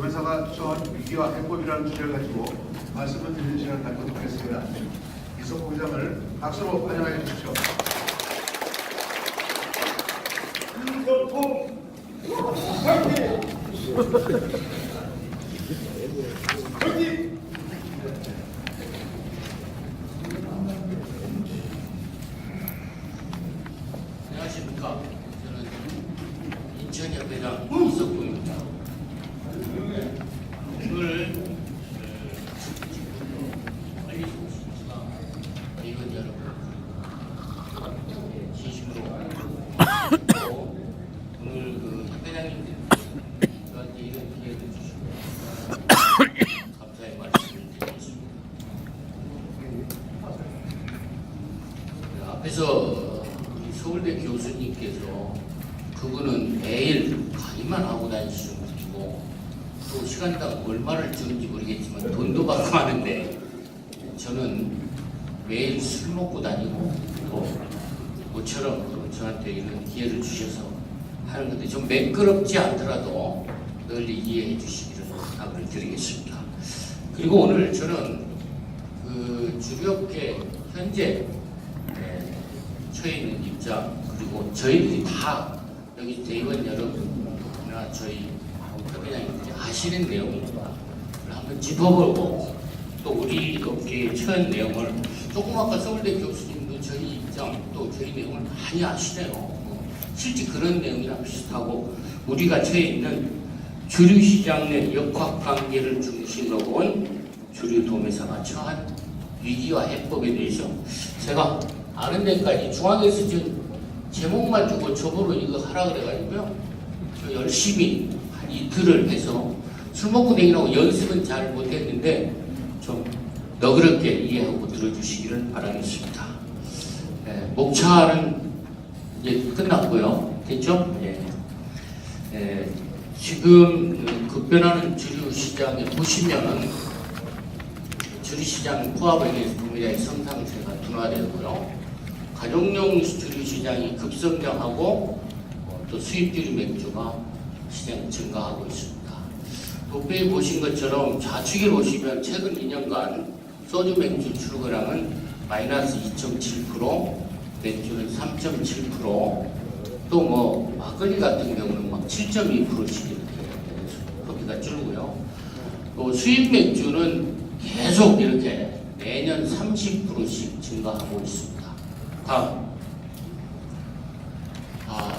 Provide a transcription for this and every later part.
도매사가 처한 위기와 해법이라는 주제를 가지고 말씀을 드리는 시간을 갖도록 하겠습니다. 이성호 회장을 박수로 환영해 주십시오. 이성호 화이팅! 화이팅! 안녕하십니까. 저는 인천협회장 이석구입니다. 오늘 빨리 오시니까 이건 여러분 진심으로 오늘 그 협회장님들 저한테 이런 기회를 주시고 감사의 말씀을 드리겠습니다. 앞에서 서울대 교수님께서 그분은 매일 강의만 하고 다니시는 분이고 또 시간당 얼마를 주는지 모르겠지만 돈도 받고 하는데 저는 매일 술 먹고 다니고 또 모처럼 저한테 이런 기회를 주셔서 하는 건데 좀 매끄럽지 않더라도 널리 이해해 주시기를 부탁을 드리겠습니다. 그리고 오늘 저는 그 주류업계 현재 처해 있는 입장 그리고 저희들이 다 여기 대의원 여러분이나 저희 협회장님들이 아시는 내용입니다. 한번 짚어보고 또 우리 업계의 처한 내용을 조금 아까 서울대 교수님도 저희 입장 또 저희 내용을 많이 아시네요. 실제 그런 내용이랑 비슷하고 우리가 처해 있는 주류시장 내 역학관계를 중심으로 본 주류도매사가 처한 위기와 해법에 대해서 제가 아는 데까지 중앙에서 지금 제목만 주고 저보러 이거 하라 그래가지고요. 저 열심히 한 이틀을 해서 술 먹고 다니라고 연습은 잘 못했는데 좀 너그럽게 이해하고 들어주시기를 바라겠습니다. 목차는 이제 끝났고요. 됐죠? 지금 급변하는 주류시장에 보시면은 주류시장 포함에 의해서 도매장의 성상세가 둔화되고요. 가정용 주류시장이 급성장하고 또 수입주류 맥주가 시장 증가하고 있습니다. 도표에 보신 것처럼 좌측에 보시면 최근 2년간 소주 맥주 출고량은 마이너스 2.7%, 맥주는 3.7%, 또 뭐 막걸리 같은 경우는 막 7.2%씩 이렇게 커피가 줄고요. 또 수입 맥주는 계속 이렇게 매년 30%씩 증가하고 있습니다. 다음.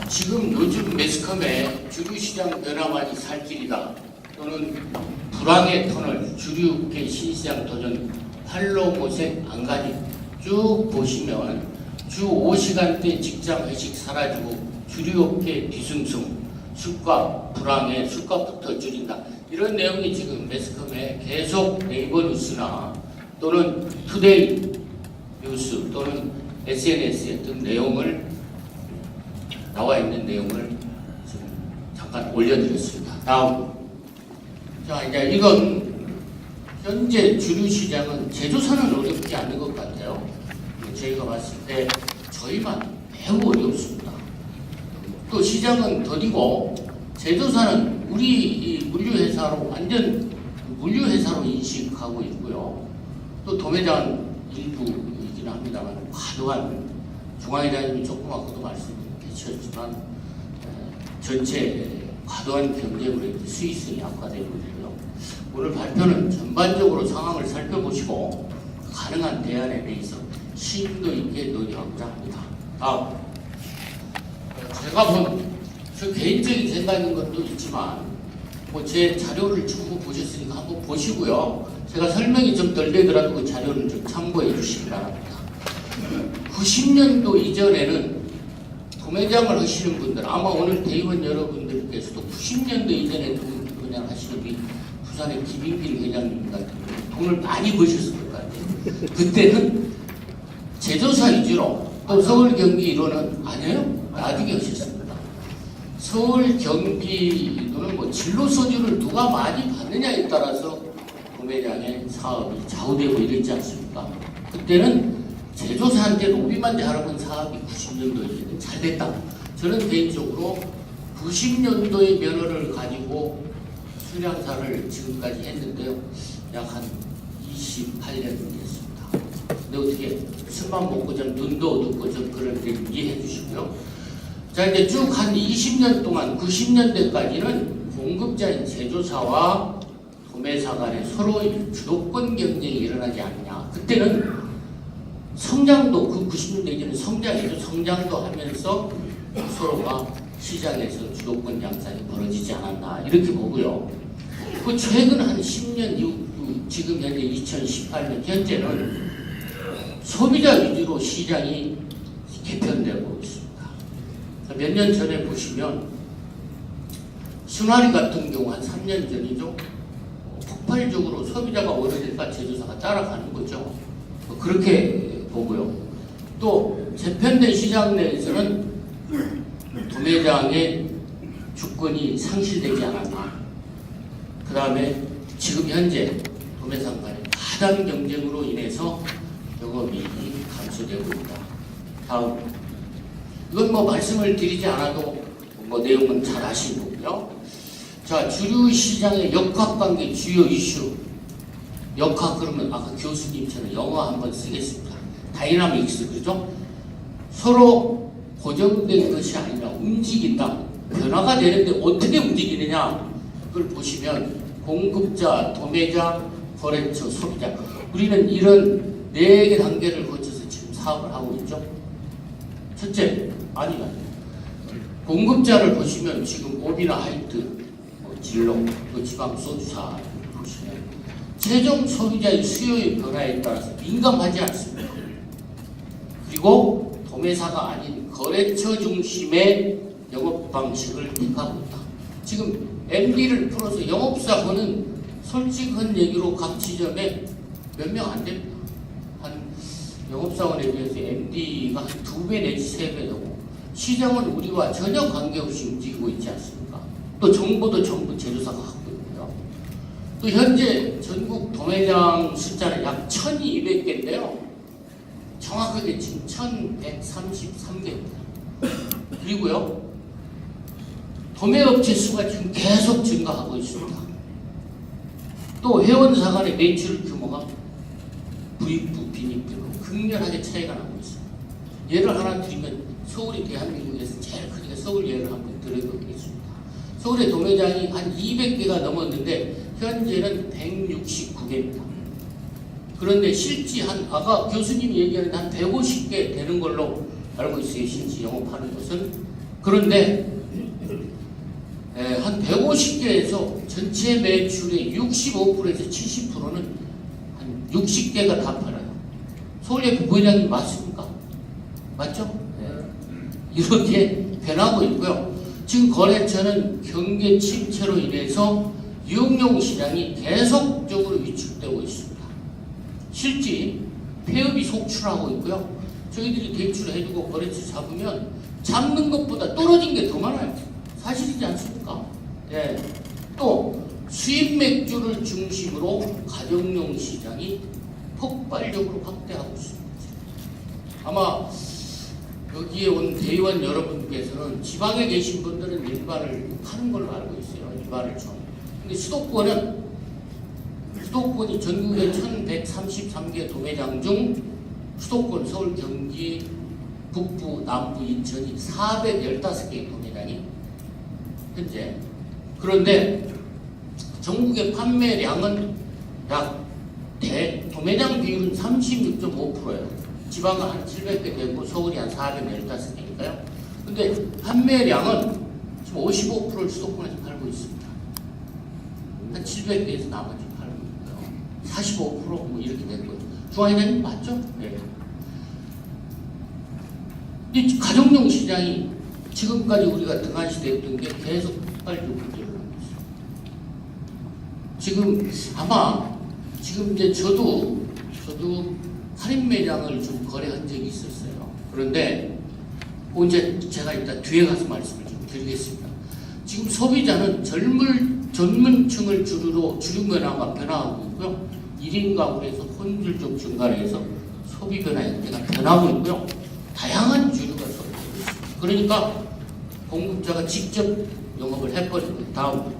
지금 요즘 매스컴에 주류시장 변화만이 살 길이다 또는 불황의 터널 주류계 신시장 도전 활로모색 안가니 쭉 보시면 주 5시간대 직장 회식 사라지고 주류업계 뒤숭숭 술값 불황에 술값부터 줄인다 이런 내용이 지금 매스컴에 계속 네이버 뉴스나 또는 투데이 뉴스 또는 SNS에 뜬 내용을 나와 있는 내용을 지금 잠깐 올려드렸습니다. 다음. 자, 이제 이건 현재 주류시장은 제조사는 어렵지 않은 것 같아요. 저희가 봤을 때 저희만 매우 어렵습니다. 또 시장은 더디고 제조사는 우리 이 물류회사로 완전 물류회사로 인식하고 있고요. 또 도매장은 일부이긴 합니다만 과도한 중앙회장님이 조금 아까도 말씀해주셨지만 전체 과도한 경쟁으로 수익성이 악화되고 있고요. 오늘 발표는 전반적으로 상황을 살펴보시고 가능한 대안에 대해서 심도 있게 논의하고자 합니다. 다음. 제가 본 저 개인적인 생각인 것도 있지만 뭐 제 자료를 전부 보셨으니까 한번 보시고요. 제가 설명이 좀 덜 되더라도 그 자료를 좀 참고해 주시기 바랍니다. 90년도 이전에는 도매장을 하시는 분들 아마 오늘 대의원 여러분들께서도 90년도 이전에 도매장 하시는 분이 부산의 김인필 회장님 같은 돈을 많이 버셨을 것 같아요. 그때는 제조사 위주로 또 서울 경기 이론은 아니에요. 나중에 하셨습니다. 서울 경기도는 뭐 진로 소주를 누가 많이 받느냐에 따라서 도매장의 사업이 좌우되고 이랬지 않습니까? 그때는 제조사한테 로비만 잘하면 사업이 90년도에 잘 됐다. 저는 개인적으로 90년도의 면허를 가지고 수량사를 지금까지 했는데요. 약 한 28년 됐습니다. 근데 어떻게 술만 먹고 좀 눈도 어둡고 좀 그런데 이해해 주시고요. 자, 이제 쭉 한 20년 동안 90년대까지는 공급자인 제조사와 도매사 간에 서로의 주도권 경쟁이 일어나지 않느냐. 그때는 성장도, 그 90년대 이제는 성장이죠. 성장도 하면서 서로가 시장에서 주도권 양상이 벌어지지 않았나 이렇게 보고요. 그 최근 한 10년 이후 지금 현재 2018년 현재는 소비자 위주로 시장이 개편되고 있습니다. 몇 년 전에 보시면 순하리 같은 경우 한 3년 전이죠. 폭발적으로 소비자가 원하니까 제조사가 따라가는 거죠. 그렇게 보고요. 또 재편된 시장 내에서는 도매장의 주권이 상실되지 않았나. 그 다음에 지금 현재 도매상 간의 가담 경쟁으로 인해서 영업이익이 감소되고 있다. 다음, 이건 뭐 말씀을 드리지 않아도 뭐 내용은 잘 아시는 거고요. 자, 주류 시장의 역학관계 주요 이슈. 역학 그러면 아까 교수님처럼 영어 한번 쓰겠습니다. 다이나믹스, 그죠? 서로 고정된 것이 아니라 움직인다. 변화가 되는데 어떻게 움직이느냐? 그걸 보시면 공급자, 도매자, 거래처, 소비자. 우리는 이런 4개 단계를 거쳐서 지금 사업을 하고 있죠. 첫째, 아니요. 공급자를 보시면 지금 오비나 하이트, 진로, 지방 소주사 보시면 최종 소비자의 수요의 변화에 따라서 민감하지 않습니다. 그리고 도매사가 아닌 거래처 중심의 영업 방식을 택하고 있다. 지금 MD를 풀어서 영업사고는 솔직한 얘기로 각 지점에 몇 명 안 됩니다. 한 영업사원에 비해서 MD가 한 2배 내지 3배 되고 시장은 우리와 전혀 관계없이 움직이고 있지 않습니까? 또 정보도 전부 제조사가 갖고 있고요. 또 현재 전국 도매장 숫자는 약 1200개인데요. 정확하게 지금 1133개입니다. 그리고요. 도매업체 수가 지금 계속 증가하고 있습니다. 또 회원사 간의 매출 규모가 부익부, 빈익부로 극렬하게 차이가 나고 있습니다. 예를 하나 드리면 서울이 대한민국에서 제일 크니까 서울 예를 한번 들어보겠습니다. 서울의 도매장이 한 200개가 넘었는데 현재는 169개입니다. 그런데 실제 아까 교수님이 얘기하는 한 150개 되는 걸로 알고 있어요. 실제 영업하는 것은. 그런데 한 150개에서 전체 매출의 65%에서 70%는 한 60개가 다 팔아요. 서울예표 부회장님 맞습니까? 맞죠? 네. 이렇게 변하고 있고요. 지금 거래처는 경계 침체로 인해서 유흥용 시장이 계속적으로 위축되고 있습니다. 실제 폐업이 속출하고 있고요. 저희들이 대출해주고 거래처 잡으면 잡는 것보다 떨어진 게 더 많아요. 사실이지 않습니까? 예. 또 수입 맥주를 중심으로 가정용 시장이 폭발적으로 확대하고 있습니다. 아마 여기에 온 대의원 여러분께서는 지방에 계신 분들은 일반을 파는 걸로 알고 있어요. 일반을 좀. 근데 수도권이 전국에 1133개 도매장 중 수도권, 서울, 경기, 북부, 남부, 인천이 415개의 도매장이 현재. 그런데 전국의 판매량은 약 도매장 비율은 36.5%예요. 지방은 한 700개 되고 서울이 한 415개니까요. 근데 판매량은 지금 55%를 수도권에서 팔고 있습니다. 한 700개에서 나머지 팔고 있고요. 45% 이렇게 된 거예요. 중앙회장님 맞죠? 네. 이 가정용 시장이 지금까지 우리가 등한시되었던 게 계속 폭발적으로 일어나고 있습니다. 지금 아마 지금 이제 저도 할인 매장을 좀 거래한 적이 있었어요. 그런데 이제 제가 일단 뒤에 가서 말씀을 좀 드리겠습니다. 지금 소비자는 전문층을 주류 변화가 변화하고 있고요. 1인 가구에서 혼술적 증가해서 소비 변화 형태가 변하고 있고요. 다양한 주류가 소비되고 있습니다. 그러니까 공급자가 직접 영업을 해버리고 다음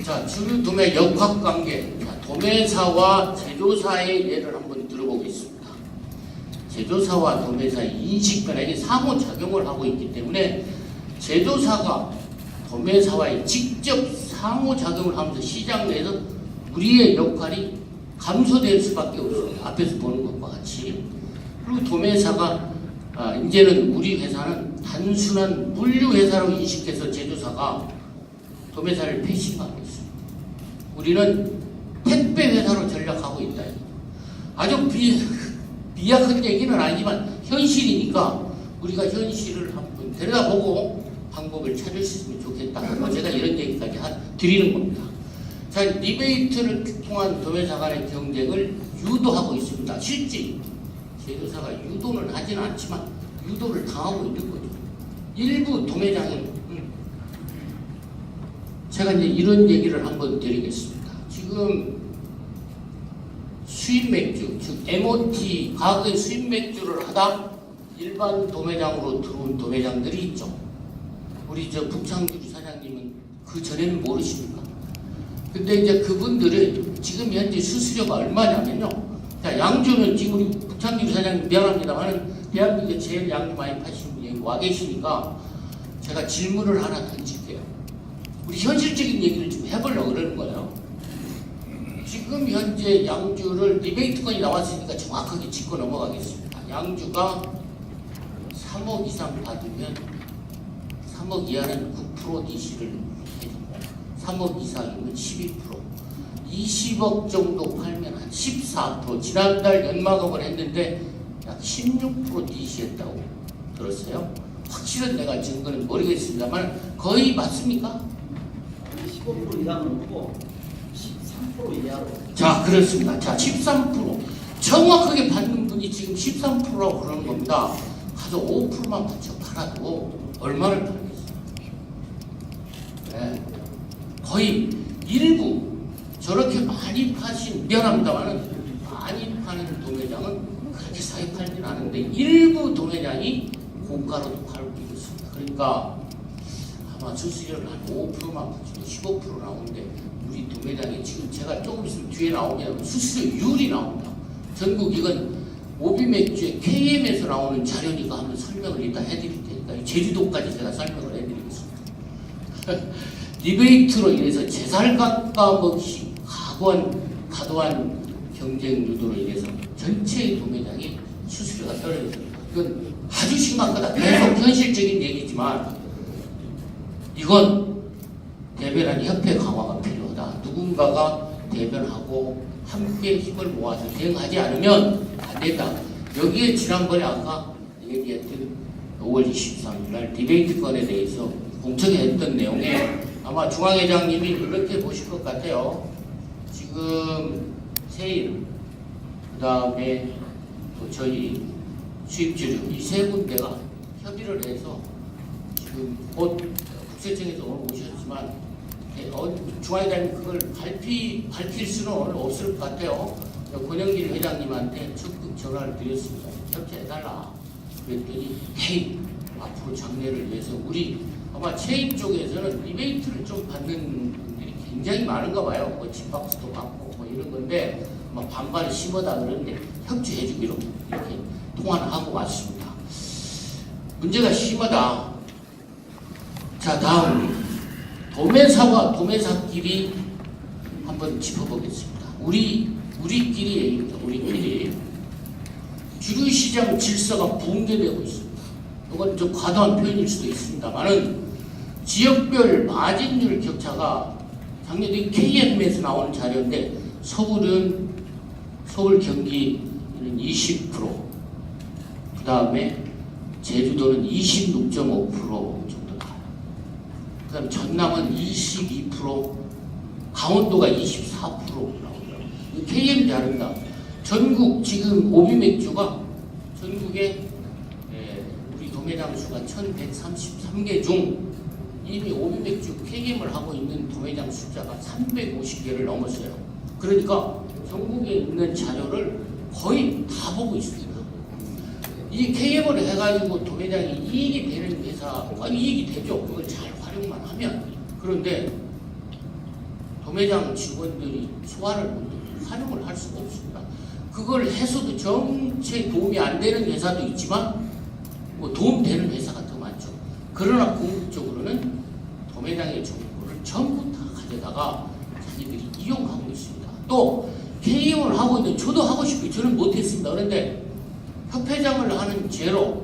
자, 주류 도매 역학관계. 자, 도매사와 제조사의 예를 한번 들어보겠습니다. 제조사와 도매사의 인식 변화에 상호작용을 하고 있기 때문에 제조사가 도매사와의 직접 상호작용을 하면서 시장 내에서 우리의 역할이 감소될 수밖에 없습니다. 앞에서 보는 것과 같이. 그리고 도매사가 이제는 우리 회사는 단순한 물류회사로 인식해서 제조사가 도매사를 패싱하고 있습니다. 우리는 택배회사로 전략하고 있다. 아주 비약한 얘기는 아니지만 현실이니까 우리가 현실을 한번 들여다보고 방법을 찾을 수 있으면 좋겠다. 제가 이런 얘기까지 드리는 겁니다. 자, 리베이트를 통한 도매사 간의 경쟁을 유도하고 있습니다. 실제 제조사가 유도는 하지는 않지만 유도를 당하고 있는 거죠. 일부 도매장이 제가 이제 이런 얘기를 한번 드리겠습니다. 지금 수입 맥주, 즉 MOT 가격의 수입 맥주를 하다 일반 도매장으로 들어온 도매장들이 있죠. 우리 저 북창규 사장님은 그 전에는 모르십니까? 근데 이제 그분들은 지금 현재 수수료가 얼마냐면요. 자, 양주는 지금 우리 북창규 사장님 미안합니다만은 대한민국에 제일 양주 많이 파시는 분이 와 계시니까 제가 질문을 하나 던질게요. 우리 현실적인 얘기를 좀 해보려고 그러는 거예요. 지금 현재 양주를 리베이트권이 나왔으니까 정확하게 짚고 넘어가겠습니다. 양주가 3억 이상 받으면 3억 이하는 9% DC를 해줍니다. 3억 이상이면 12%. 20억 정도 팔면 한 14%. 지난달 연마감을 했는데 약 16% DC 했다고 들었어요. 확실한 내가 증거는 모르겠습니다만 거의 맞습니까? 15% 이상은 없고 13% 이하로. 자, 그렇습니다. 자, 13%. 정확하게 받는 분이 지금 13%라고 그러는 겁니다. 가서 5%만 받쳐 팔아도 얼마를 팔겠어요? 네. 거의 일부 저렇게 많이 파신, 미안합니다만은 많이 파는 도매장은 그렇게 싸게 팔진 않은데 일부 도매장이 고가로도 팔고 있습니다. 그러니까 아마 수수료를 한 5%만 붙이고 15% 나오는데 우리 도매장이 지금 제가 조금 있으면 뒤에 나오면 수수료율이 나옵니다. 전국 이건 오비맥주의 KM에서 나오는 자료니까 한번 설명을 일단 해드릴 테니까 제주도까지 제가 설명을 해드리겠습니다. 리베이트로 인해서 제살 깎아먹기 과도한 경쟁 유도로 인해서 전체의 도매장이 수수료가 떨어졌습니다. 이건 아주 심각하다. 계속 현실적인 얘기지만 이건 대변한 협회 강화가 필요하다. 누군가가 대변하고 함께 힘을 모아서 대응하지 않으면 안 된다. 여기에 지난번에 아까 얘기했던 5월 23일 날 디베이트 건에 대해서 공청회 했던 내용에 아마 중앙회장님이 그렇게 보실 것 같아요. 지금 세일, 그 다음에 또 저희 수입주류 이 세 군데가 협의를 해서 지금 곧 국세청에서 오늘 오셨지만 중앙회장님 그걸 밝힐 수는 오늘 없을 것 같아요. 권영길 회장님한테 적극 전화를 드렸습니다. 협조해달라. 그랬더니 헤이 앞으로 장래를 위해서 우리 아마 체인 쪽에서는 리베이트를 좀 받는 분들이 굉장히 많은가 봐요. 뭐 집박스도 받고 뭐 이런 건데 아마 반발이 심하다 그러는데 협조해주기로 이렇게 통화를 하고 왔습니다. 문제가 심하다. 자, 다음 도매사와 도매사끼리 한번 짚어보겠습니다. 우리끼리 얘기입니다. 우리끼리 주류시장 질서가 붕괴되고 있습니다. 이건 좀 과도한 표현일 수도 있습니다만은 지역별 마진율 격차가 작년에 KM에서 나오는 자료인데 서울 경기는 20%, 그 다음에 제주도는 26.5% 정도 나와요. 그 다음에 전남은 22%, 강원도가 24% 나오더라고요. KM 자료입니다. 전국 지금 오비맥주가 전국에 우리 도매장 수가 1133개 중 이미 오비맥주 KM을 하고 있는 도매장 숫자가 350개를 넘었어요. 그러니까 전국에 있는 자료를 거의 다 보고 있습니다. 이 KM을 해가지고 도매장이 이익이 되는 회사가 이익이 되죠. 그걸 잘 활용만 하면. 그런데 도매장 직원들이 소화를 못해요. 활용을 할 수가 없습니다. 그걸 해서도 정체 도움이 안 되는 회사도 있지만 뭐 도움되는 회사가 더 많죠. 그러나 궁극적으로는 도매장의 정보를 전부 다 가져다가 자기들이 이용하고 있습니다. 또 KM을 하고 있는 저도 하고 싶어요. 저는 못했습니다. 그런데 협회장을 하는 죄로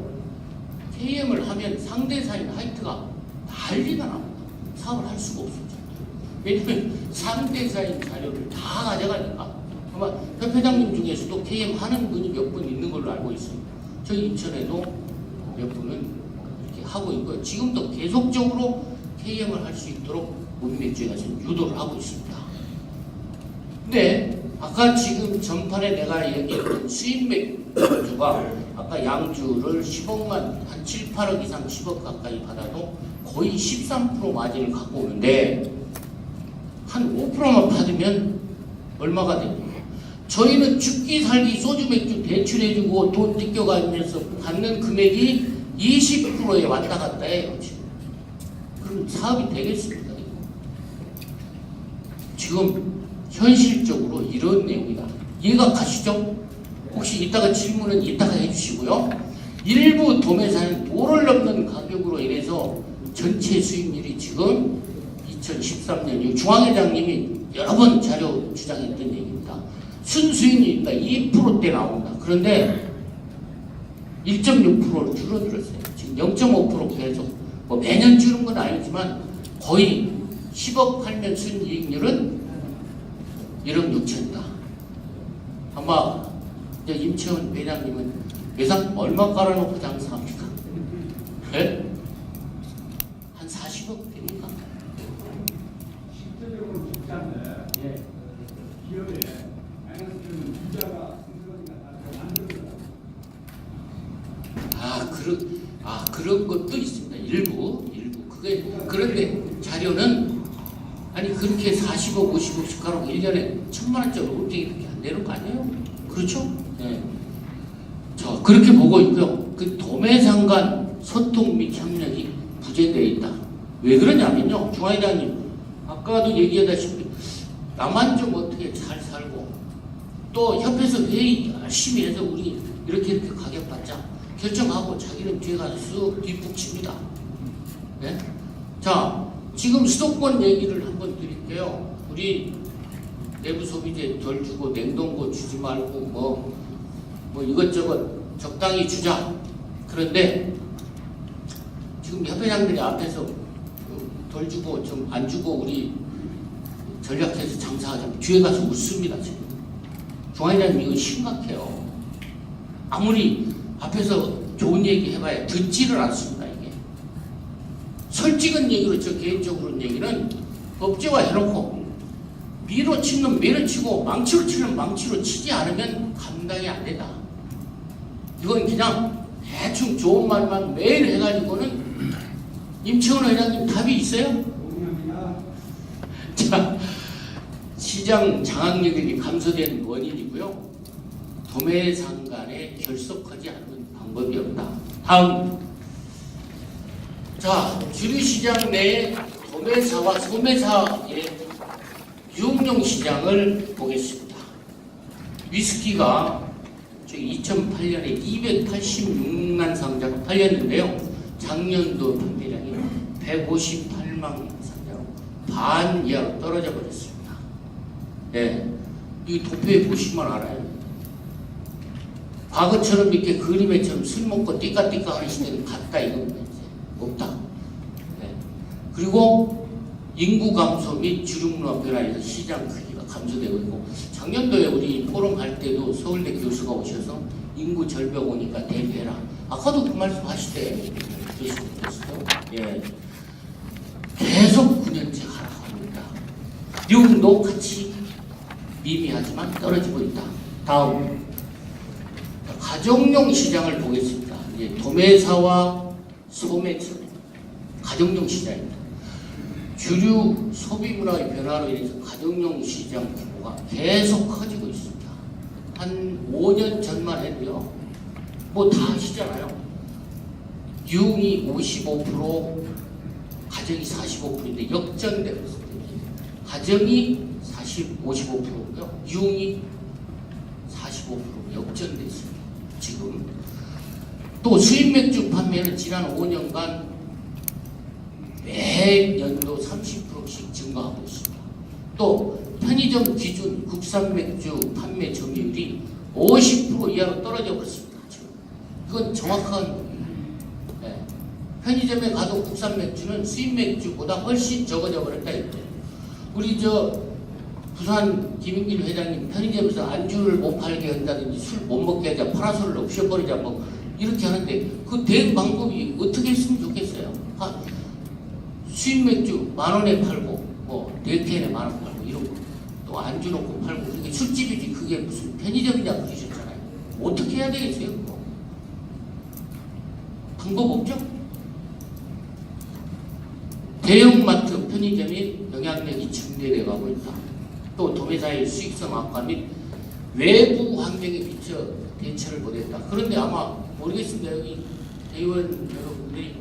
KM을 하면 상대사인 하이트가 난리가 납니다. 사업을 할 수가 없었죠. 왜냐면 상대사인 자료를 다 가져가니까. 아마 협회장님 중에서도 KM 하는 분이 몇 분 있는 걸로 알고 있습니다. 저희 인천에도 몇 분은 이렇게 하고 있고요. 지금도 계속적으로 KM을 할 수 있도록 문맥주에서 유도를 하고 있습니다. 근데 아까 지금 전판에 내가 얘기했던 수입 맥주가 아까 양주를 10억만 한 7, 8억 이상 10억 가까이 받아도 거의 13% 마진을 갖고 오는데 한 5%만 받으면 얼마가 됩니까? 저희는 죽기 살기 소주 맥주 대출해주고 돈 뜯겨가면서 받는 금액이 20%에 왔다 갔다 해요. 그럼 사업이 되겠습니까? 지금 현실적으로 이런 내용이다. 이해가 가시죠? 혹시 이따가 질문은 이따가 해주시고요. 일부 도매사는 도를 넘는 가격으로 인해서 전체 수익률이 지금 2013년 이후 중앙회장님이 여러 번 자료 주장했던 얘기입니다. 순수익률이니까 2%대 나온다. 그런데 1.6%로 줄어들었어요. 지금 0.5% 계속 뭐 매년 줄은 건 아니지만 거의 10억 팔면 순이익률은 1억 6천이다. 아마 이제 임채원 회장님은 매상 얼마 깔아놓고 장사합니까? 네? 한 40억 됩니까? 실제적으로 쉽지 않네. 예. 기업에 마이너스는 주자가 승소하니까 만들어요. 그런 것도 있습니다. 일부. 그게, 그런데 자료는, 아니, 그렇게 40억, 50억씩 가로 1년에 1,000만원짜리 업데이트밖에 안 되는 거 아니에요? 그렇죠? 네. 저, 그렇게 보고 있고요. 그 도매상 간 소통 및 협력이 부재되어 있다. 왜 그러냐면요. 중앙회장님, 아까도 얘기하다시피, 나만 좀 어떻게 잘 살고, 또 협회에서 회의 열심히 해서 우리 이렇게 가격 받자. 결정하고 자기는 뒤에 가서 쑥 뒷북칩니다. 네? 자, 지금 수도권 얘기를 한번 드릴게요. 우리 내부 소비재 덜 주고 냉동고 주지 말고 뭐 이것저것 적당히 주자. 그런데 지금 협회장들이 앞에서 덜 주고 좀 안 주고 우리 전략해서 장사하자. 뒤에 가서 웃습니다. 지금. 중앙회장님 이거 심각해요. 아무리 앞에서 좋은 얘기 해봐야 듣지를 않습니다. 이게 솔직한 얘기로 저 개인적으로는 얘기는 법제화 해놓고 미로 치는 미로 치고 망치로 치는 망치로 치지 않으면 감당이 안 된다. 이건 그냥 대충 좋은 말만 매일 해가지고는 임채원 회장님 답이 있어요? 동의합니다. 자, 시장 장악력이 감소된 원인이고요. 도매상 간에 결속하지 않는 방법이 없다. 다음. 자, 주류시장 내에 도매사와 소매사의 유흥용 시장을 보겠습니다. 위스키가 2008년에 286만 상자가 팔렸는데요. 작년도 판매량이 158만 상자로 반 이하로 떨어져 버렸습니다. 네, 이 도표에 보시면 알아요. 과거처럼 이렇게 그림에처럼 술 먹고 띠까띠까 하는 시대는 갔다 이겁니다. 이제 없다. 네. 그리고 인구 감소 및 주류문화 변화에서 시장 크기가 감소되고 있고, 작년도에 우리 포럼 할 때도 서울대 교수가 오셔서 인구 절벽 오니까 대비해라. 아까도 그 말씀 하시대. 교수님께서도. 예. 계속 9년째 하락합니다. 미국도 같이 미미하지만 떨어지고 있다. 다음. 가정용 시장을 보겠습니다. 이제 도매사와 소매사, 가정용 시장입니다. 주류 소비문화의 변화로 인해서 가정용 시장 규모가 계속 커지고 있습니다. 한 5년 전만 해도요, 뭐 다 아시잖아요. 유흥이 55%, 가정이 45%인데 역전되고 있습니다. 가정이 55%고요. 유흥이 45% 역전됐습니다. 지금 또 수입 맥주 판매는 지난 5년간 매년도 30%씩 증가하고 있습니다. 또 편의점 기준 국산 맥주 판매 점유율이 50% 이하로 떨어져 버렸습니다. 지금 이건 정확한 네. 편의점에 가도 국산 맥주는 수입 맥주보다 훨씬 적어져 버렸다 이거예요. 우리 저 부산 김인길 회장님 편의점에서 안주를 못 팔게 한다든지 술 못 먹게 하자, 파라솔을 없애버리자 뭐 이렇게 하는데 그 대응 방법이 어떻게 했으면 좋겠어요. 수입 맥주 10,000원에 팔고 뭐 4캔에 10,000원 팔고 이런 거 또 안주 놓고 팔고 그게 술집이지 그게 무슨 편의점이냐 그러셨잖아요. 어떻게 해야 되겠어요 그거? 방법 없죠? 대형마트 편의점이 영향력이 증대되어 가고 있다. 또 도매사의 수익성 악화 및 외부 환경에 미쳐 대처를 못했다. 그런데 아마 모르겠습니다. 여기 대의원 여러분들이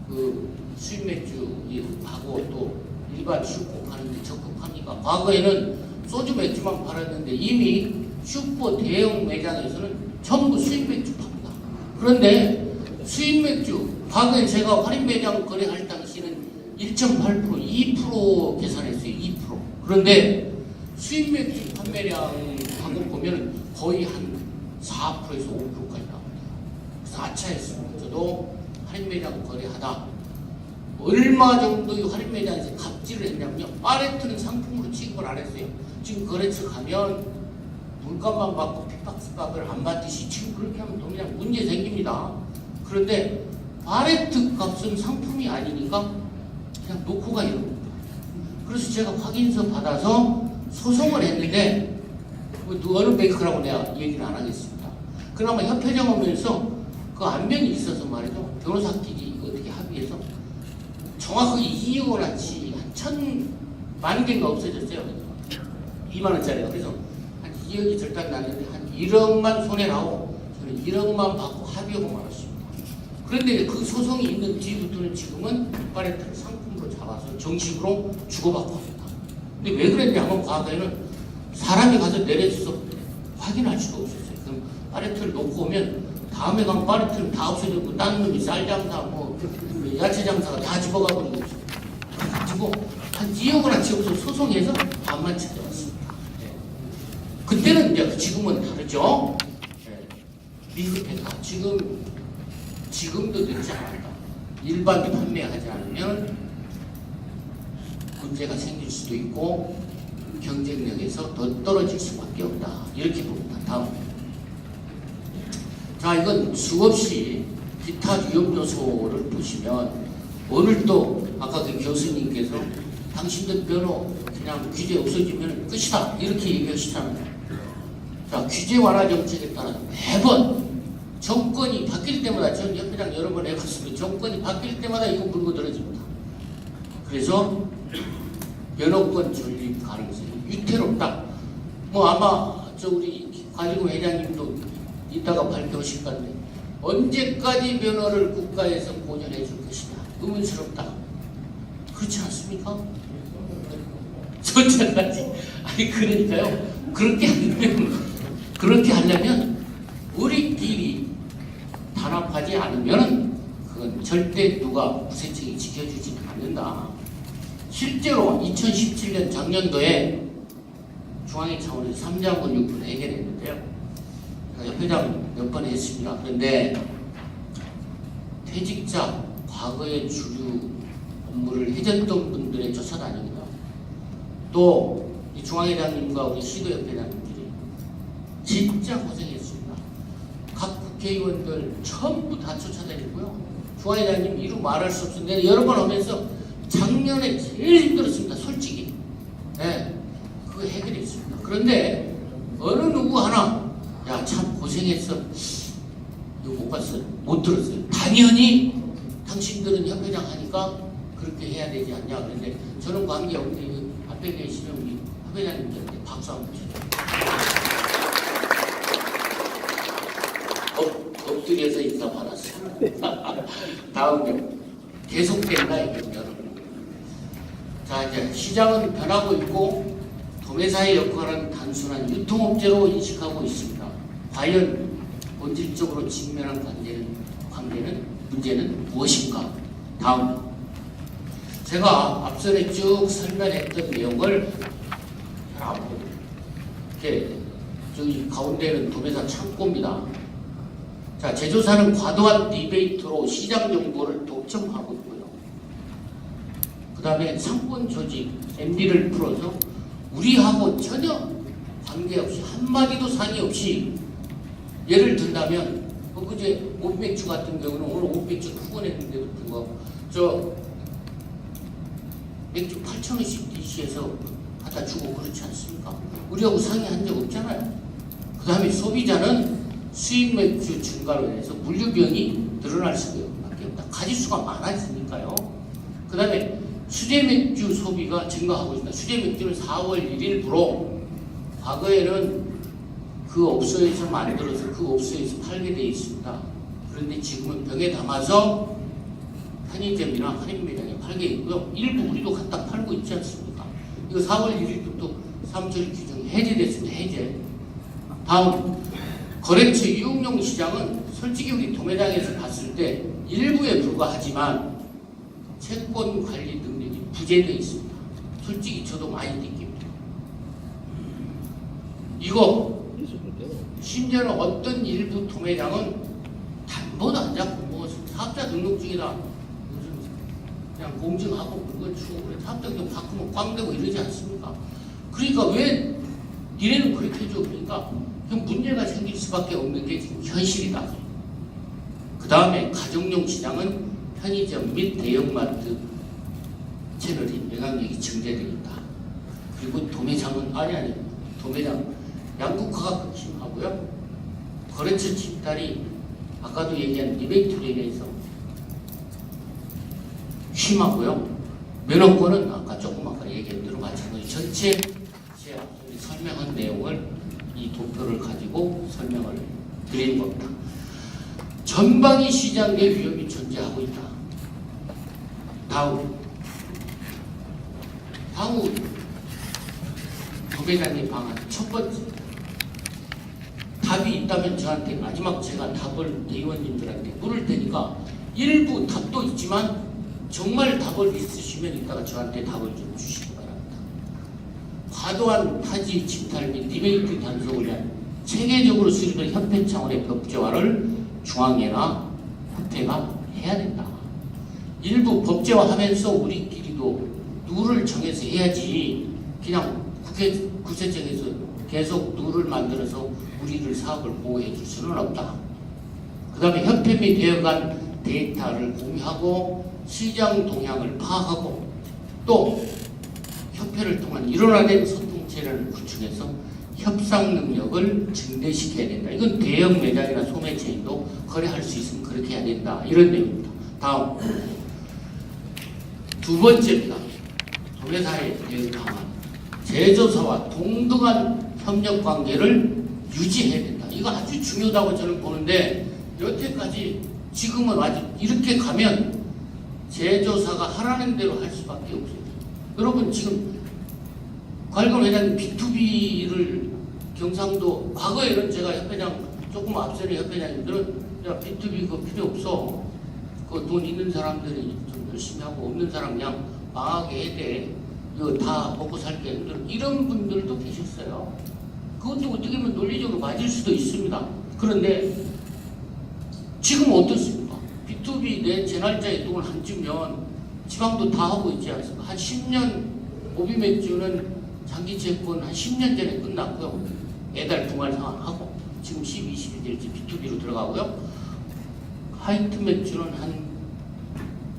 그 수입 맥주하고 또 일반 슈퍼 파는데 적극합니까? 과거에는 소주 맥주만 팔았는데 이미 슈퍼 대형 매장에서는 전부 수입 맥주 팝니다. 그런데 수입 맥주 과거에 제가 할인 매장 거래할 당시는 1.8% 2% 계산했어요. 2%. 그런데 수입 맥주 판매량하고 보면 거의 한 4%에서 5%까지 나옵니다. 그래서 아차했습니다. 저도 할인 매장 거래하다 얼마 정도의 할인 매장에서 갑질을 했냐면요. 팔레트는 상품으로 취급을 안 했어요. 지금 거래처 가면 물값만 받고 픽박스 값을 안 받듯이 지금 그렇게 하면 그냥 문제 생깁니다. 그런데 팔레트 값은 상품이 아니니까 그냥 놓고 가 이런 겁니다. 그래서 제가 확인서 받아서 소송을 했는데 어느 메이커라고 내가 얘기는 안 하겠습니다. 그나마 협회장 오면서 그 안면이 있어서 말이죠. 변호사끼리 어떻게 합의해서 정확하게 2억 원어치 한 1,000만 개가 없어졌어요. 2만 원짜리가. 그래서 한 2억이 절단 나는데 한 1억만 손해나고 저는 1억만 받고 합의하고 말았습니다. 그런데 그 소송이 있는 뒤부터는 지금은 팔레트를 상품으로 잡아서 정식으로 주고받고 합니다. 근데 왜 그랬냐면 과거에는 사람이 가서 내려줘서 확인할 수가 없었어요. 그럼 팔레트를 놓고 오면 다음에 가면 팔레트는 다 없어졌고 다른 놈이 쌀 장사 뭐 야채 장사가 다 집어가버리고 있어요. 가지고 한 2억 원어치 여기서 소송해서 반만 찾아왔습니다. 네. 그때는 이제 지금은 다르죠. 네. 미흡했다. 지금도 늦지 않았다. 일반 판매하지 않으면 문제가 생길 수도 있고 경쟁력에서 더 떨어질 수밖에 없다. 이렇게 봅니다. 다음. 자, 이건 수없이 기타 위험 요소를 보시면 오늘 또 아까 그 교수님께서 당신들 변호 그냥 규제 없어지면 끝이다 이렇게 얘기하시잖아요. 자, 규제 완화 정책에 따라 매번 정권이 바뀔 때마다 전 협회장 여러 번 해봤습니다. 정권이 바뀔 때마다 이거 물고 들어집니다. 그래서 변호권 존립 가능성이 위태롭다. 뭐 아마 저 우리 관리금 회장님도 이따가 밝혀오실 건데 언제까지 변호를 국가에서 보존해 줄 것이냐 의문스럽다. 그렇지 않습니까? 언제까지? 아니 그러니까요. 그렇게 하려면 우리끼리 단합하지 않으면 그건 절대 누가 무쇠책이 지켜주지 않는다. 실제로 2017년 작년도에 중앙회 차원에서 3자 권유권 해결했는데요. 협회장 몇 번 했습니다. 그런데 퇴직자 과거의 주류 업무를 해줬던 분들의 쫓아다닙니다. 또 이 중앙회장님과 우리 시도협회장님들이 진짜 고생했습니다. 각 국회의원들 전부 다 쫓아다니고요. 중앙회장님 이루 말할 수 없었는데 여러 번 오면서 작년에 제일 힘들었습니다. 솔직히. 네, 그거 해결했습니다. 그런데 어느 누구 하나 야 참 고생했어. 이거 못 봤어요. 못 들었어요. 당연히 당신들은 협회장 하니까 그렇게 해야 되지 않냐. 그런데 저는 관계없는데 앞에 계시는 우리 협회장님들한테 박수 한번 주세요. 엎드려서 인사 받았어요. 다음요. 계속된다 이거죠. 자, 이제 시장은 변하고 있고 도매사의 역할은 단순한 유통업체로 인식하고 있습니다. 과연 본질적으로 직면한 문제는 무엇인가? 다음, 제가 앞전에 쭉 설명했던 내용을 이렇게 저기 가운데는 도매사 창고입니다. 자, 제조사는 과도한 리베이트로 시장 정보를 독점하고 있고요. 그 다음에 상권 조직 MD를 풀어서 우리하고 전혀 관계없이 한마디도 상의 없이, 예를 든다면 그제 오백주 같은 경우는 오늘 오백주 후원했는데 같은 거, 저 맥주 8,000원씩 DC에서 갖다 주고 그렇지 않습니까? 우리하고 상의한 적 없잖아요. 그 다음에 소비자는 수입 맥주 증가로 인해서 물류비용이 늘어날 수밖에 없다. 가짓수가 많아지니까요. 그 다음에 수제 맥주 소비가 증가하고 있습니다. 수제 맥주는 4월 1일부로 과거에는 그 업소에서 만들어서 그 업소에서 팔게 되어 있습니다. 그런데 지금은 병에 담아서 편의점이나 할인매장에 팔게 있고요. 일부 우리도 갖다 팔고 있지 않습니까? 이거 4월 1일부터 사무처리 규정 해제됐습니다. 해제. 다음, 거래처 이용용 시장은 솔직히 우리 도매장에서 봤을 때 일부에 불과하지만 채권 관리 능력이 부재되어 있습니다. 솔직히 저도 많이 느낍니다. 이거 심지어는 어떤 일부 도매장은 담보도 안 잡고 뭐 사업자 등록 중이다 그냥 공증하고 물건 주고 그래, 사업자 좀 바꾸면 꽝 되고 이러지 않습니까? 그러니까 왜 니네는 그렇게 해줘? 그러니까 그럼 문제가 생길 수밖에 없는 게 지금 현실이다. 그 다음에 가정용 시장은 편의점 및 대형마트 채널이 영향력이 증대되겠다. 그리고 도매장은 도매장 양극화가 극심하고요. 거래처 집단이 아까도 얘기한 리베이트로 인해서 심하고요. 면허권은 아까 조금 얘기한 대로 마찬가지. 전체 제 앞서 설명한 내용을 이 도표를 가지고 설명을 드리는 겁니다. 전방위 시장 내 위험이 존재하고 있다. 다음, 향후 도매장의 방안 첫 번째, 답이 있다면 저한테 마지막 제가 답을 대의원님들한테 물을 테니까 일부 답도 있지만 정말 답을 있으시면 이따가 저한테 답을 좀 주시기 바랍니다. 과도한 타지 침탈 및 리베이트 단속을 위한 체계적으로 수립된 협회 차원의 법제화를 중앙회나 협회가 해야 된다. 일부 법제화하면서 우리끼리도 룰을 정해서 해야지 그냥 구세청에서 계속 룰을 만들어서 우리를 사업을 보호해 줄 수는 없다. 그 다음에 협회 및 대여 간 데이터를 공유하고 시장 동향을 파악하고 또 협회를 통한 일원화된 소통체를 구축해서 협상 능력을 증대시켜야 된다. 이건 대형 매장이나 소매체인도 거래할 수 있으면 그렇게 해야 된다. 이런 내용입니다. 다음, 두 번째입니다. 도매사의 대응 방안. 제조사와 동등한 협력 관계를 유지해야 된다. 이거 아주 중요하다고 저는 보는데 여태까지 지금은 아직 이렇게 가면 제조사가 하라는 대로 할 수밖에 없어요. 여러분 지금 곽일권 회장님 B2B를 경상도 과거에는 제가 협회장 조금 앞서는 협회장님들은 야 B2B 그거 필요 없어. 그 돈 있는 사람들이 좀 열심히 하고 없는 사람 그냥 망하게 해야 돼. 이거 다 먹고 살게. 이런 분들도 계셨어요. 그것도 어떻게 보면 논리적으로 맞을 수도 있습니다. 그런데 지금 어떻습니까? B2B 제 날짜에 돈을 안 주면 지방도 다 하고 있지 않습니까? 한 10년 오비맥주는 장기채권 한 10년 전에 끝났고요. 매달 분할 상환하고 지금 10, 20이 될지 B2B로 들어가고요. 하이트 맥주는 한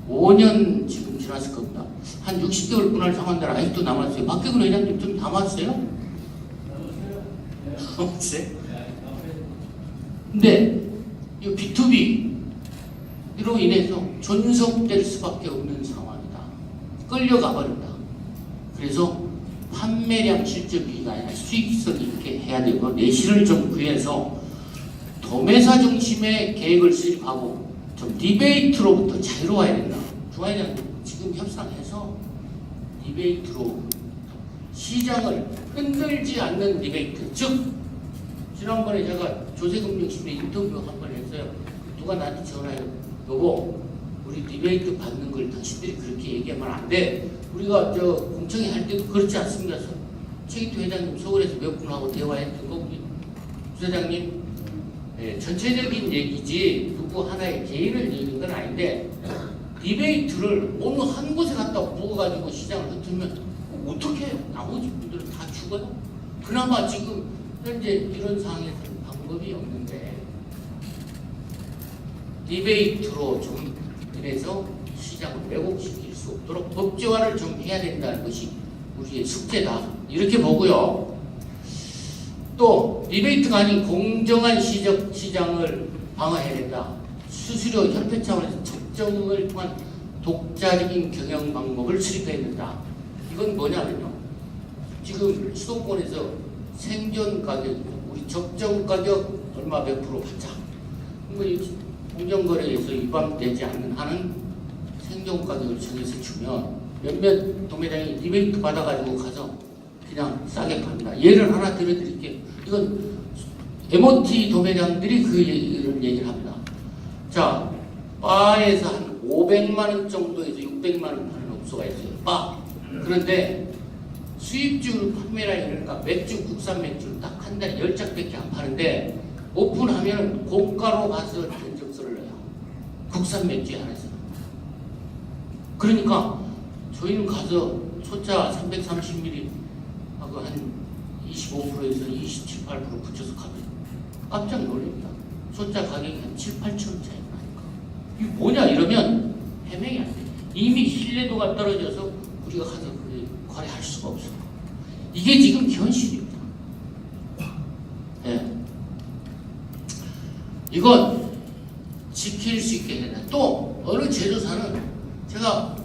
5년 지금 지났을 겁니다. 한 60개월 분할 상환들 아직도 남았어요. 박혜근 회장님 좀 남았어요? 없어요? 근데 이 B2B로 인해서 존속될 수밖에 없는 상황이다. 끌려가 버린다. 그래서 판매량 실적비가 아니라 수익성 있게 해야 되고 내실을 좀 구해서 도매사 중심의 계획을 수립하고 좀 리베이트로부터 자유로워야 된다. 중앙회장 지금 협상해서 디베이트로 시장을 흔들지 않는 디베이트, 즉 지난번에 제가 조세금융심에 인터뷰 한 번 했어요. 누가 나한테 전화해요. 여보, 우리 디베이트 받는 걸 당신들이 그렇게 얘기하면 안 돼. 우리가 저 공청회 할 때도 그렇지 않습니까? 최기토 회장님 서울에서 몇 분하고 대화했던 거 우리 부사장님, 전체적인 얘기지 누구 하나의 개인을 얘기하는 건 아닌데 디베이트를 어느 한 곳에 갖다 부어가지고 시장을 흩으면 어떻게 해요? 나머지 분들은 다 죽어요? 그나마 지금 현재 이런 상황에서는 방법이 없는데 디베이트로 좀 그래서 시장을 왜곡시킬 수 없도록 법제화를 좀 해야 된다는 것이 우리의 숙제다. 이렇게 보고요. 또 디베이트가 아닌 공정한 시장을 방어해야 된다. 수수료 협회 차원에서 적정을 통한 독자적인 경영 방법을 수립해야 된다. 이건 뭐냐면요. 지금 수도권에서 생존 가격, 우리 적정 가격 얼마 몇 프로 받자. 공정거래에서 위반되지 않는 한은 생존 가격을 정해서 주면 몇몇 도매장이 디베이트 받아가지고 가서 그냥 싸게 팝니다. 예를 하나 들어드릴게요. 이건 MOT 도매장들이 이런 얘기를 합니다. 자, 바에서 한 500만 원 정도에서 600만 원 파는 업소가 있어요. 바. 그런데 수입주 판매량이니까 맥주, 국산 맥주를 딱 한 달에 10장밖에 안 파는데 오픈하면 고가로 가서 견적서를 넣어요. 국산 맥주에 한해서는. 그러니까 저희는 가서 소자 330ml 하고 한 25%에서 27, 8% 붙여서 가면 깜짝 놀랍니다. 소자 가격이 한 7, 8천 원 차이가 나니까. 이게 뭐냐 이러면 해명이 안 돼. 이미 신뢰도가 떨어져서 우리가 가서 거래할 수가 없어요. 이게 지금 현실입니다. 네. 이건 지킬 수 있게 해야 된다. 또 어느 제조사는 제가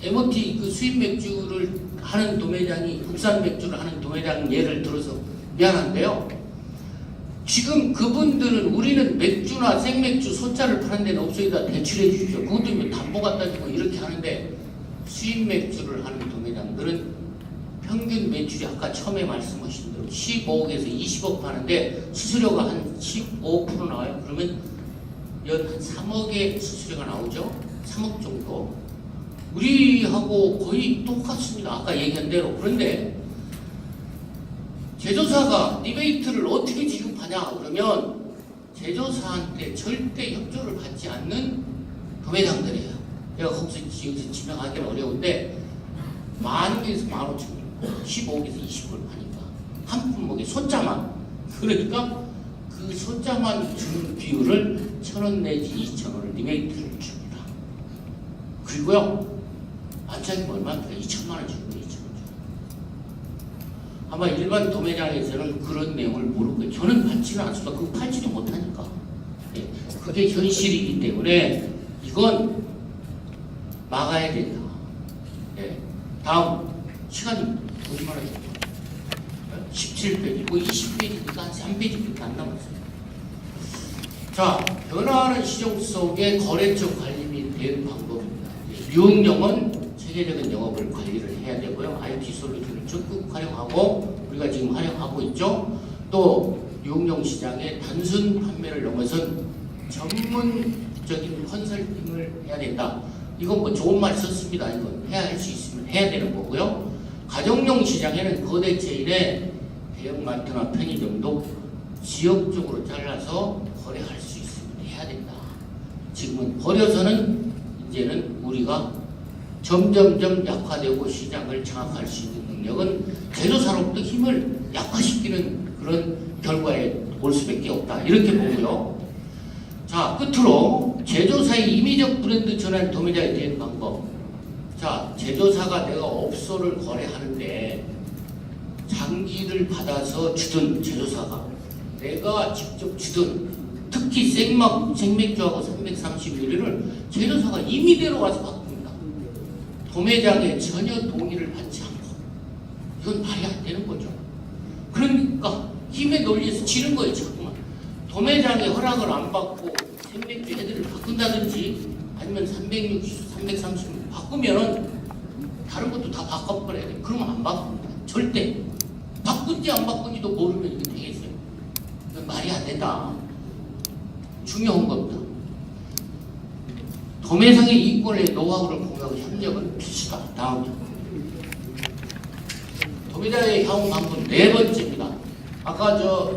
MOT 그 수입 맥주를 하는 도매장이 국산 맥주를 하는 도매장 예를 들어서 미안한데요. 지금 그분들은 우리는 맥주나 생맥주 소자를 파는 데는 업소에다 대출해 주십시오. 그것도 뭐 담보 갖다 주고 이렇게 하는데 수입 맥주를 하는 도매장들은 평균 매출이 아까 처음에 말씀하신 대로 15억에서 20억 파는데 수수료가 한 15% 나와요. 그러면 연 한 3억의 수수료가 나오죠. 3억 정도. 우리하고 거의 똑같습니다. 아까 얘기한 대로. 그런데 제조사가 디베이트를 어떻게 지급하냐 그러면 제조사한테 절대 협조를 받지 않는 도매장들이에요. 내가 거기서 여기서 지명하기는 어려운데 10,000원에서 15,000원 15억에서 20억을 파니까 한 품목에 소자만. 그러니까 그 소자만 주는 비율을 1,000원 내지 2,000원을 리베이트를 줍니다. 그리고요 반짝이면 얼마입니까? 2,000만 원 주는 거예요. 2,000원 주는. 아마 일반 도매장에서는 그런 내용을 모를 거예요. 저는 받지는 않습니다. 그거 팔지도 못하니까. 네. 그게 현실이기 때문에 이건 막아야 된다. 네. 다음 시간이 얼마나 됐죠? 17페이지, 뭐 20페이지니까 한 3페이지밖에 안 남았어요. 자, 변화하는 시장 속의 거래처 관리 및 대응 방법입니다. 유흥영은 체계적인 영업을 관리를 해야 되고요. IT 솔루션을 적극 활용하고 우리가 지금 활용하고 있죠. 또 유흥영 시장의 단순 판매를 넘어선 전문적인 컨설팅을 해야 된다. 이건 뭐 좋은 말 썼습니다. 이건 해야 할 수 있으면 해야 되는 거고요. 가정용 시장에는 거대 체인의 대형마트나 편의점도 지역적으로 잘라서 거래할 수 있으면 해야 된다. 지금은 버려서는 이제는 우리가 점점점 약화되고 시장을 장악할 수 있는 능력은 제조사로부터 힘을 약화시키는 그런 결과에 올 수밖에 없다. 이렇게 보고요. 자, 끝으로 제조사의 임의적 브랜드 전환 도매장에 대한 방법. 자, 제조사가 내가 업소를 거래하는데 장기를 받아서 주든 제조사가 내가 직접 주든 특히 생맥주하고 330ml를 제조사가 임의대로 와서 바꿉니다. 도매장에 전혀 동의를 받지 않고. 이건 말이 안 되는 거죠. 그러니까 힘의 논리에서 지는 거예요. 자꾸만. 도매장에 허락을 안 받고 생맥주 애들을 바꾼다든지 아니면 360, 330 바꾸면 다른 것도 다 바꿔버려야 돼. 그러면 안 바꿉니다. 절대. 바꾼지 안 바꾼지도 모르면 이게 되겠어요. 이건 말이 안 된다. 중요한 겁니다. 도매상의 이권의 노하우를 공유하고 협력은 필수다. 다음이요. 도매자의 향후 방법 네 번째입니다. 아까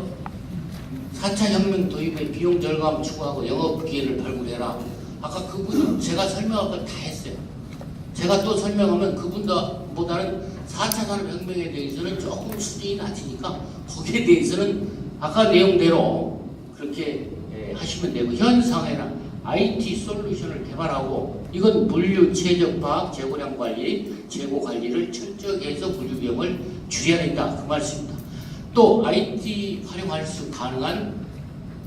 4차 혁명 도입의 비용 절감 추구하고 영업 기회를 발굴해라. 아까 그분은 제가 설명한 걸 다 했어요. 제가 또 설명하면 그분보다는 4차 산업혁명에 대해서는 조금 수준이 낮으니까 거기에 대해서는 아까 내용대로 그렇게 하시면 되고, 현 상황에는 IT 솔루션을 개발하고, 이건 물류 최적 파악, 재고량 관리, 재고 관리를 철저히 해서 물류 비용을 줄여야 된다. 그 말씀입니다. 또 IT 활용할 수 가능한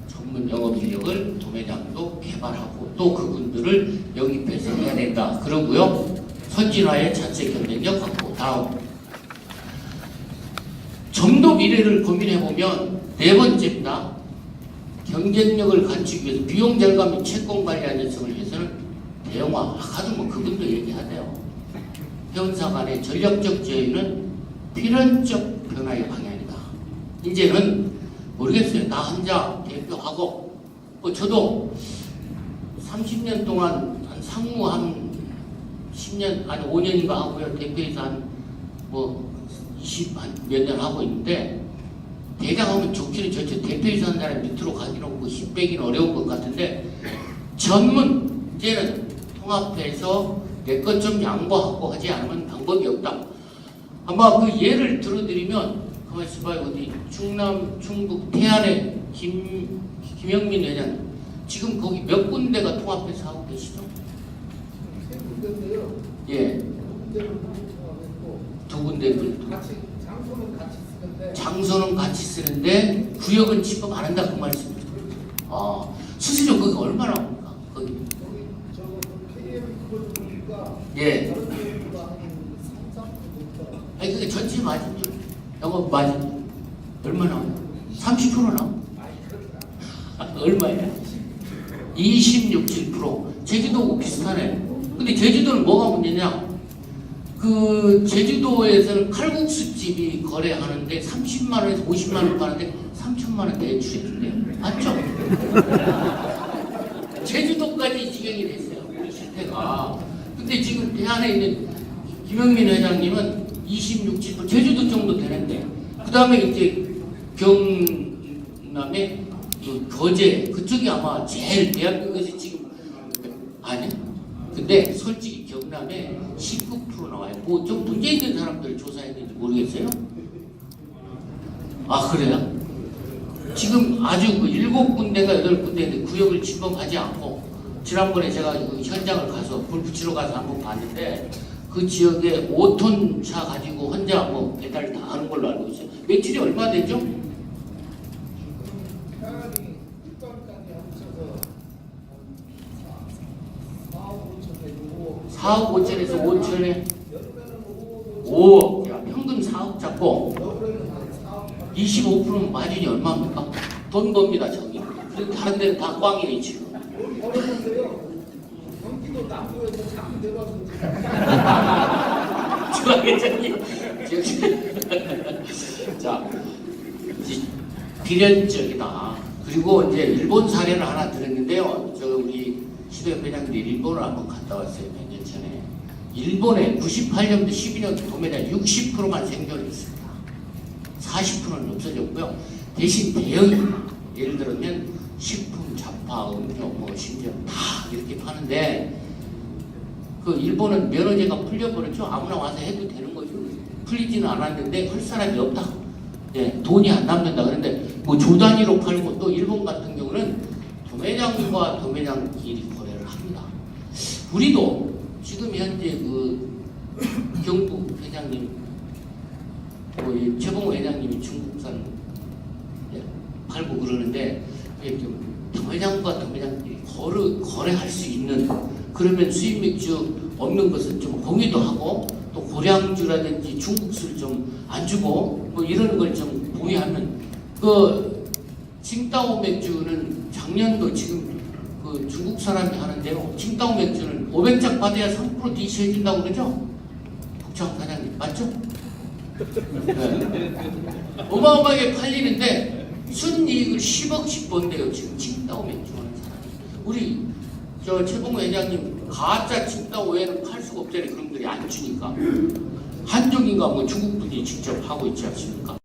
전문 영업 인력을 도매장도 개발하고 또 그분들을 영입해서 해야 된다. 그러고요. 선진화의 자체 경쟁력 확보. 다음. 좀 더 미래를 고민해보면 네 번째입니다. 경쟁력을 갖추기 위해서 비용 절감 및 채권 관리 안전성을 위해서는 대형화. 아까도 뭐 그분도 얘기하대요. 회원사 간의 전략적 제휴는 필연적 변화의 방향이다. 이제는 모르겠어요. 나 혼자 대표하고, 저도 30년 동안 한 상무 한 10년, 아니 5년인가 하고요. 대표에서 한 뭐 20, 한 몇 년 하고 있는데, 대장하면 좋기는 좋죠. 대표에서 한 사람 밑으로 가기는 없고 힘 빼기는 어려운 것 같은데, 전문, 이제는 통합해서 내 것 좀 양보하고 하지 않으면 방법이 없다. 아마 그 예를 들어드리면, 가만히 있어봐요. 어디 충남, 충북, 태안의 김영민 회장, 지금 거기 몇 군데가 통합해서 하고 계시죠? 세 군데인데요. 예. 군데는 통합했고 두 군데. 같이 장소는 같이 쓰는데 장소는 같이 쓰는데 구역은 집합 안 한다 그 말씀이죠. 아, 수수료 거기 얼마나 합니까? 거기. 여기 저거 KM 그걸 보니까 예. 다른 데보다 한 3, 4% 아니 그게 전체 마진율, 영업 마진율 얼마 나와요? 30% 나와? 얼마예요? 26, 7%. 제주도하고 비슷하네. 근데 제주도는 뭐가 문제냐? 그 제주도에서는 칼국수집이 거래하는데 30만 원에서 50만 원 파는데 3천만 원 대출해 준대요. 맞죠? 제주도까지 지경이 됐어요. 우리 실태가. 근데 지금 대안에 있는 김영민 회장님은 26, 7% 제주도 정도 되는데, 그 다음에 이제 경남의 그 거제 그쪽이 아마 제일 대한민국에서 지금 아니. 근데 솔직히 경남에 19% 나와요. 뭐 좀 문제 있는 사람들을 조사했는지 모르겠어요. 아 그래요? 지금 아주 그 7군데가 8군데인데 구역을 집합하지 않고, 지난번에 제가 그 현장을 가서 불 붙이러 가서 한번 봤는데, 그 지역에 5톤 차 가지고 혼자 뭐 배달 다 하는 걸로 알고 있어요. 매출이 얼마 되죠? 태안이 일반까지 합쳐서 4억 5천 되고 4억 5천에서 5천에 여름에는 5억 5억. 야, 평균 4억 잡고 겨울에는 한 4억 25%면 마진이 얼마입니까? 돈 법니다, 저기. 그리고 다른 데는 다 꽝이네, 지금. 어려운데요. 경기도 남부에서 자꾸 내려와서 중앙회장님, 자, 비련적이다. 그리고 이제 일본 사례를 하나 들었는데요. 저 우리 시도협 회장님이 일본을 한번 갔다 왔어요. 몇 년 전에. 일본에 98년도 12년 도매장 60%만 생존했습니다. 40%는 없어졌고요. 대신 대형입니다. 예를 들면 식품, 잡화, 음료, 뭐 심지어 다 이렇게 파는데, 그 일본은 면허제가 풀려버렸죠. 아무나 와서 해도 되는 거죠. 풀리지는 않았는데 할 사람이 없다. 예, 돈이 안 남는다. 그런데 뭐 조 단위로 팔고, 또 일본 같은 경우는 도매장과 도매장끼리 거래를 합니다. 우리도 지금 현재 그 경북 회장님, 뭐 최봉호 회장님이 중국산 팔고 그러는데, 좀 도매장과 도매장끼리 거래할 수 있는, 그러면 수입 맥주 없는 것은 좀 공유도 하고, 또 고량주라든지 중국술 좀 안 주고 뭐 이런 걸 좀 공유하면, 그 칭따오 맥주는 작년도 지금 그 중국 사람이 하는데요. 칭따오 맥주는 500장 받아야 3% DC해 준다고 그러죠. 정 사장님 맞죠? 네. 어마어마하게 팔리는데 순이익을 10억씩 번대요. 지금 칭따오 맥주하는 사람이. 우리 저 최봉호 회장님 가짜 칭따오 외에는 팔 수가 없잖아요. 그런 분들이 안 주니까. 한족인가 뭐 중국 분이 직접 하고 있지 않습니까?